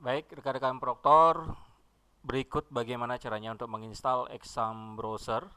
Baik, rekan-rekan Proktor, berikut bagaimana caranya untuk menginstal Exam Browser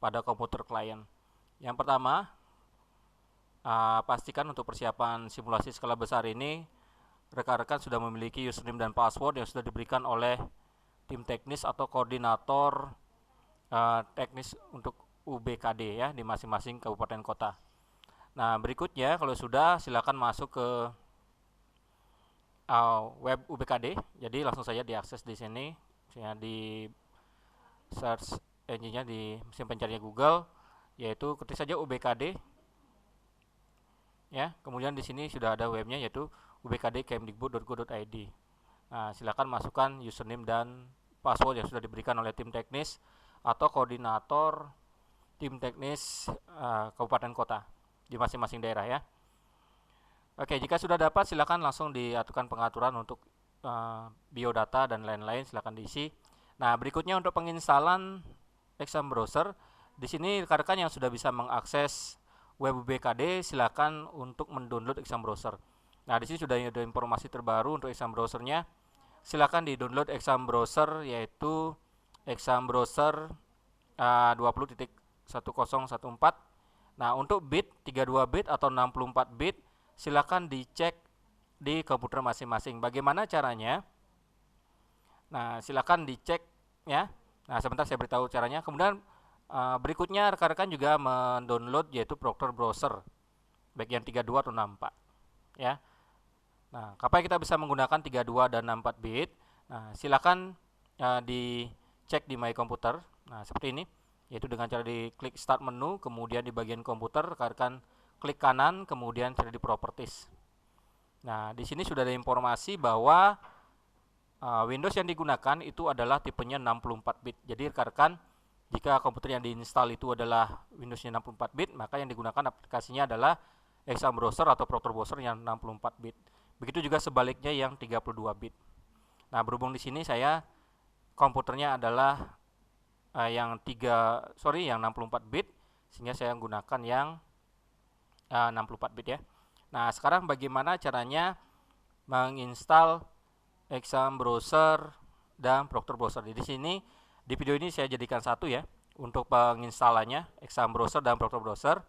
pada komputer klien. Yang pertama, pastikan untuk persiapan simulasi skala besar ini, rekan-rekan sudah memiliki username dan password yang sudah diberikan oleh tim teknis atau koordinator teknis untuk UBKD ya di masing-masing kabupaten kota. Nah, berikutnya kalau sudah silakan masuk ke web UBKD. Jadi langsung saja diakses di sini, misalnya di search engine-nya di mesin pencarian Google, yaitu ketik saja UBKD ya. Kemudian di sini sudah ada webnya yaitu ubkdkemdikbud.go.id. Nah, silakan masukkan username dan password yang sudah diberikan oleh tim teknis atau koordinator tim teknis kabupaten kota di masing-masing daerah ya. Oke, jika sudah dapat silakan langsung diaturkan pengaturan untuk biodata dan lain-lain, silakan diisi. Nah, berikutnya untuk penginstalan Exam Browser, di sini rekan-rekan yang sudah bisa mengakses web BKD silakan untuk mendownload Exam Browser. Nah, di sini sudah ada informasi terbaru untuk Exam Browsernya. Silakan di-download Exam Browser yaitu Exam Browser 20.1014. Nah, untuk bit 32 bit atau 64 bit silakan dicek di komputer masing-masing. Bagaimana caranya? Nah, silakan dicek ya. Nah, sebentar saya beritahu caranya. Kemudian berikutnya rekan-rekan juga mendownload yaitu Proctor Browser, baik yang 32 atau 64 ya. Nah, kapan kita bisa menggunakan 32 dan 64 bit? Nah, silakan dicek di My Computer. Nah, seperti ini, yaitu dengan cara diklik Start menu, kemudian di bagian komputer rekan-rekan klik kanan, kemudian cari di Properties. Nah, di sini sudah ada informasi bahwa Windows yang digunakan itu adalah tipenya 64 bit. Jadi rekan-rekan, jika komputer yang diinstal itu adalah Windowsnya 64 bit, maka yang digunakan aplikasinya adalah Exam Browser atau Proctor Browser yang 64 bit. Begitu juga sebaliknya yang 32 bit. Nah, berhubung di sini saya komputernya adalah yang 64 bit, sehingga saya menggunakan yang 64 bit ya. Nah, sekarang bagaimana caranya menginstal Exam Browser dan Proctor Browser. Di sini di video ini saya jadikan satu ya untuk penginstalannya Exam Browser dan Proctor Browser.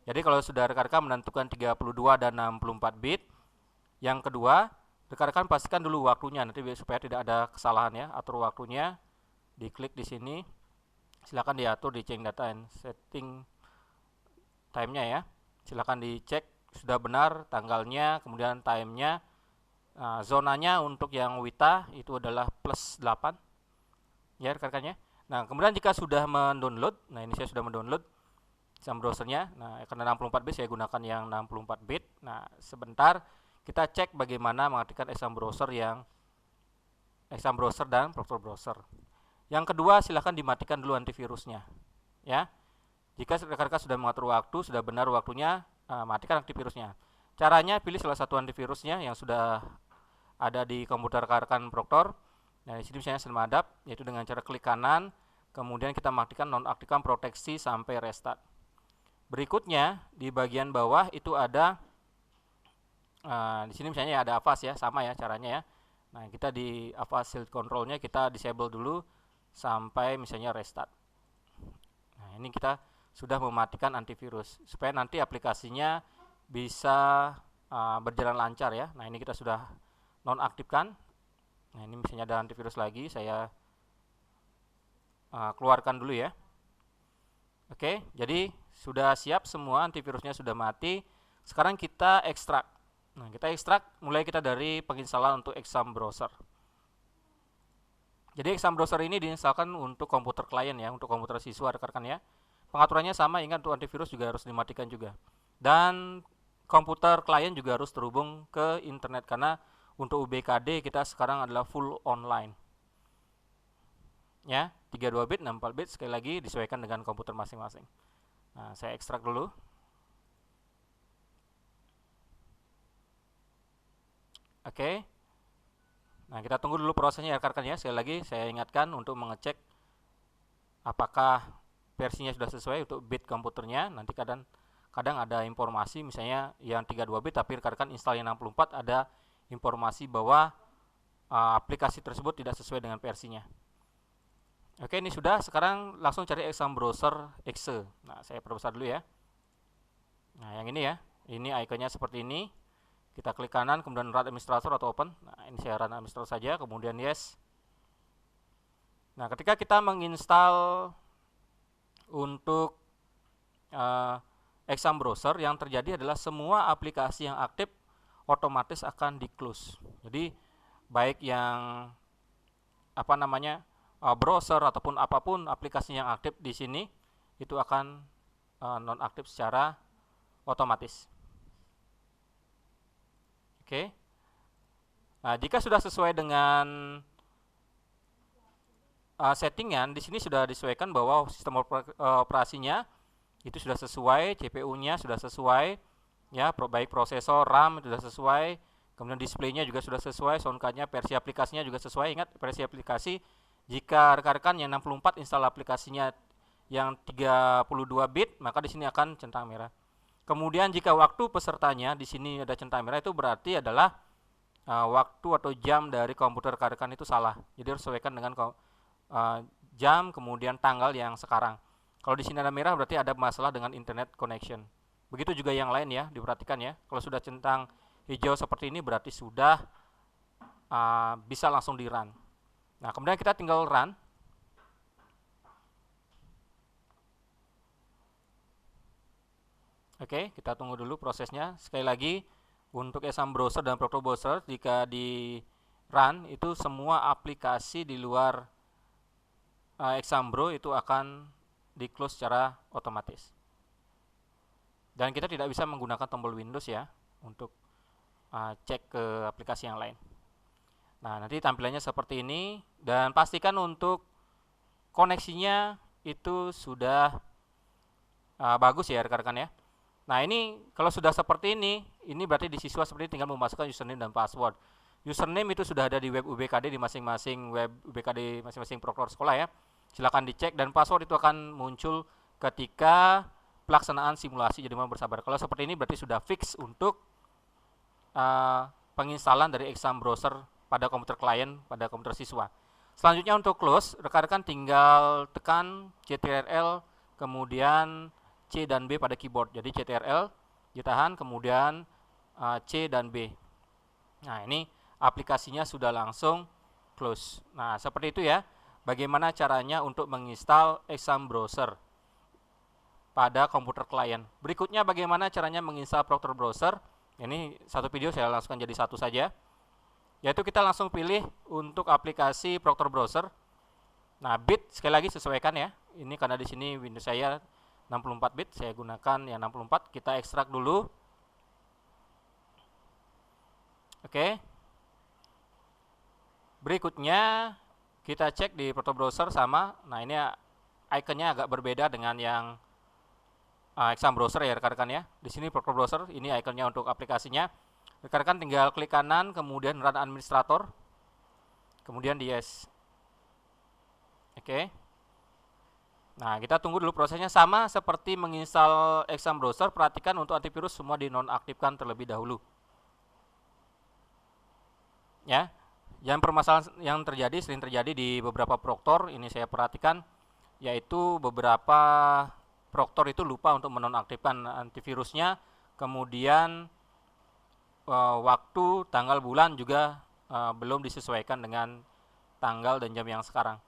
Jadi kalau sudah rekan-rekan menentukan 32 dan 64 bit, yang kedua, rekan-rekan pastikan dulu waktunya nanti supaya tidak ada kesalahan ya. Atur waktunya, diklik di sini. Silakan diatur di change data and setting time-nya ya. Silakan dicek sudah benar tanggalnya, kemudian time-nya. Zonanya untuk yang WITA itu adalah plus 8 ya rekan-rekannya. Nah, kemudian jika sudah mendownload, nah ini saya sudah mendownload Exam Browsernya. Nah, karena 64 bit saya gunakan yang 64 bit. Nah, sebentar kita cek bagaimana mengaktifkan Exam Browser dan Proctor Browser. Yang kedua, silahkan dimatikan dulu antivirusnya ya. Jika rekan-rekan sudah mengatur waktu, sudah benar waktunya, matikan antivirusnya. Caranya pilih salah satu antivirusnya yang sudah ada di komputer rekan-rekan Proktor. Nah, di sini misalnya Selmadap, yaitu dengan cara klik kanan, kemudian kita matikan nonaktifkan proteksi sampai restart. Berikutnya di bagian bawah itu ada di sini misalnya ada Avast ya, sama ya caranya ya. Nah, kita di Avast Shield Control-nya kita disable dulu sampai misalnya restart. Nah, ini kita sudah mematikan antivirus supaya nanti aplikasinya bisa berjalan lancar ya. Nah, ini kita sudah nonaktifkan. Nah, ini misalnya ada antivirus lagi, saya keluarkan dulu ya. Oke, jadi sudah siap semua, antivirusnya sudah mati. Sekarang kita ekstrak. Nah, kita ekstrak mulai kita dari penginstalan untuk Exam Browser. Jadi Exam Browser ini diinstalkan untuk komputer klien ya, untuk komputer siswa rekan-rekan ya. Pengaturannya sama, ingat untuk antivirus juga harus dimatikan juga. Dan komputer klien juga harus terhubung ke internet karena untuk UBKD kita sekarang adalah full online. Ya, 32 bit, 64 bit sekali lagi disesuaikan dengan komputer masing-masing. Nah, saya ekstrak dulu. Oke. Nah, kita tunggu dulu prosesnya ya rekan-rekan ya. Sekali lagi saya ingatkan untuk mengecek apakah versinya sudah sesuai untuk bit komputernya. Nanti kadang ada informasi misalnya yang 32 bit tapi rekan-rekan install yang 64 ada informasi bahwa aplikasi tersebut tidak sesuai dengan versinya. Oke, ini sudah. Sekarang langsung cari Exam Browser exe. Nah, saya perbesar dulu ya. Nah, yang ini ya. Ini ikonnya seperti ini. Kita klik kanan, kemudian run administrator atau open. Nah, ini saya run administrator saja, kemudian yes. Nah, ketika kita menginstal untuk Exam Browser, yang terjadi adalah semua aplikasi yang aktif otomatis akan di close. Jadi baik yang browser ataupun apapun aplikasi yang aktif di sini itu akan nonaktif secara otomatis. Oke. Nah, jika sudah sesuai dengan settingan, di sini sudah disesuaikan bahwa sistem operasinya itu sudah sesuai, CPU-nya sudah sesuai, ya, baik prosesor, RAM sudah sesuai, kemudian display-nya juga sudah sesuai, soundcard-nya, versi aplikasinya juga sesuai. Ingat, versi aplikasi jika rekan-rekan yang 64 install aplikasinya yang 32 bit, maka di sini akan centang merah. Kemudian jika waktu pesertanya di sini ada centang merah, itu berarti adalah waktu atau jam dari komputer rekan-rekan itu salah. Jadi harus sesuaikan dengan jam kemudian tanggal yang sekarang. Kalau di sini ada merah berarti ada masalah dengan internet connection. Begitu juga yang lain ya, diperhatikan ya. Kalau sudah centang hijau seperti ini berarti sudah bisa langsung di run. Nah, kemudian kita tinggal run. Oke, kita tunggu dulu prosesnya. Sekali lagi, untuk Exam Browser dan Proctor Browser, jika di run, itu semua aplikasi di luar Exam Bro itu akan di close secara otomatis. Dan kita tidak bisa menggunakan tombol Windows ya, untuk cek ke aplikasi yang lain. Nah, nanti tampilannya seperti ini, dan pastikan untuk koneksinya itu sudah bagus ya rekan-rekan ya. Nah, ini kalau sudah seperti ini berarti di siswa seperti ini tinggal memasukkan username dan password. Username itu sudah ada di web UBKD di masing-masing web UBKD masing-masing proktor sekolah ya. Silakan dicek, dan password itu akan muncul ketika pelaksanaan simulasi. Jadi mohon bersabar. Kalau seperti ini berarti sudah fix untuk penginstalan dari Exam Browser pada komputer klien, pada komputer siswa. Selanjutnya untuk close, rekan-rekan tinggal tekan CTRL, kemudian C dan B pada keyboard. Jadi CTRL ditahan, kemudian C dan B. Nah, ini aplikasinya sudah langsung close. Nah, seperti itu ya. Bagaimana caranya untuk menginstal Exam Browser pada komputer klien. Berikutnya bagaimana caranya menginstal Proctor Browser. Ini satu video saya langsungkan jadi satu saja. Yaitu kita langsung pilih untuk aplikasi Proctor Browser. Nah, bit sekali lagi sesuaikan ya. Ini karena di sini Windows saya 64 bit, saya gunakan yang 64. Kita ekstrak dulu. Oke. Berikutnya kita cek di Proctor Browser sama. Nah, ini ikonnya agak berbeda dengan yang Exam Browser ya rekan-rekan ya. Di sini Proctor Browser, ini ikonnya untuk aplikasinya. Rekan-rekan tinggal klik kanan, kemudian run administrator, kemudian di yes. Oke. Nah, kita tunggu dulu prosesnya. Sama seperti menginstal Exam Browser, perhatikan untuk antivirus semua dinonaktifkan terlebih dahulu. Ya. Yang permasalahan yang sering terjadi di beberapa proktor, ini saya perhatikan, yaitu beberapa proktor itu lupa untuk menonaktifkan antivirusnya, kemudian waktu, tanggal, bulan juga belum disesuaikan dengan tanggal dan jam yang sekarang.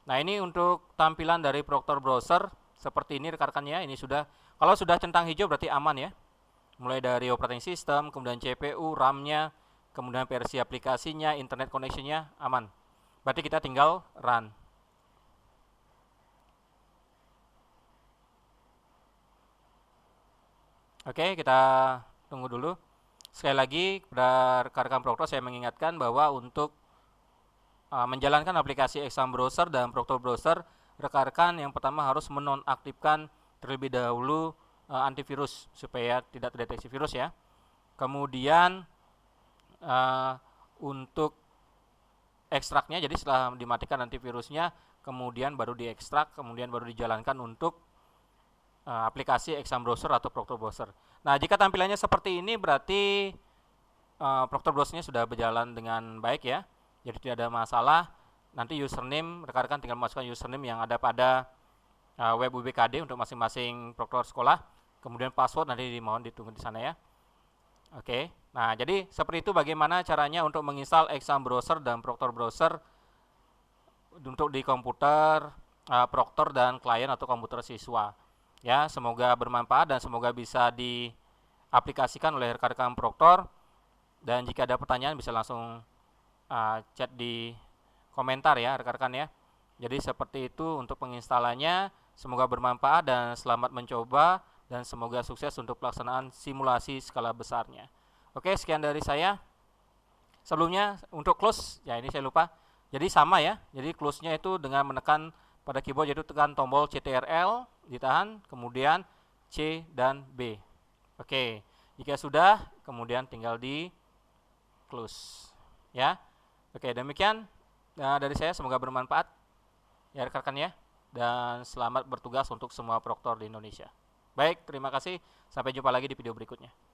Nah, ini untuk tampilan dari Proctor Browser seperti ini rekan-rekannya. Ini sudah, kalau sudah centang hijau berarti aman ya. Mulai dari operating system, kemudian CPU, RAM-nya, kemudian versi aplikasinya, internet connection-nya aman. Berarti kita tinggal run. Oke, kita tunggu dulu. Sekali lagi kepada rekan-rekan Proctor saya mengingatkan bahwa untuk menjalankan aplikasi Exam Browser dan Proctor Browser, rekan-rekan yang pertama harus menonaktifkan terlebih dahulu antivirus supaya tidak terdeteksi virus ya. Kemudian untuk ekstraknya, jadi setelah dimatikan antivirusnya, kemudian baru diekstrak, kemudian baru dijalankan untuk aplikasi Exam Browser atau Proctor Browser. Nah, jika tampilannya seperti ini berarti Proctor Browser-nya sudah berjalan dengan baik ya. jadi tidak ada masalah. Nanti username, rekan-rekan tinggal masukkan username yang ada pada web UBKD untuk masing-masing proktor sekolah. Kemudian password nanti dimohon ditunggu di sana ya. Oke, nah jadi seperti itu bagaimana caranya untuk menginstal exam browser dan proctor browser untuk di komputer proktor dan klien atau komputer siswa. Ya, semoga bermanfaat dan semoga bisa diaplikasikan oleh rekan-rekan proktor. Dan jika ada pertanyaan bisa langsung chat di komentar ya rekan-rekan ya. Jadi seperti itu untuk penginstalannya. Semoga bermanfaat dan selamat mencoba dan semoga sukses untuk pelaksanaan simulasi skala besarnya. Oke, sekian dari saya. Sebelumnya untuk close, ya ini saya lupa. Jadi sama ya. Jadi close-nya itu dengan menekan pada keyboard, yaitu tekan tombol CTRL, ditahan, kemudian C dan B. Oke, jika sudah, kemudian tinggal di close. Ya. Oke, demikian dari saya, semoga bermanfaat ya rekan-rekan ya, dan selamat bertugas untuk semua proktor di Indonesia. Baik, terima kasih, sampai jumpa lagi di video berikutnya.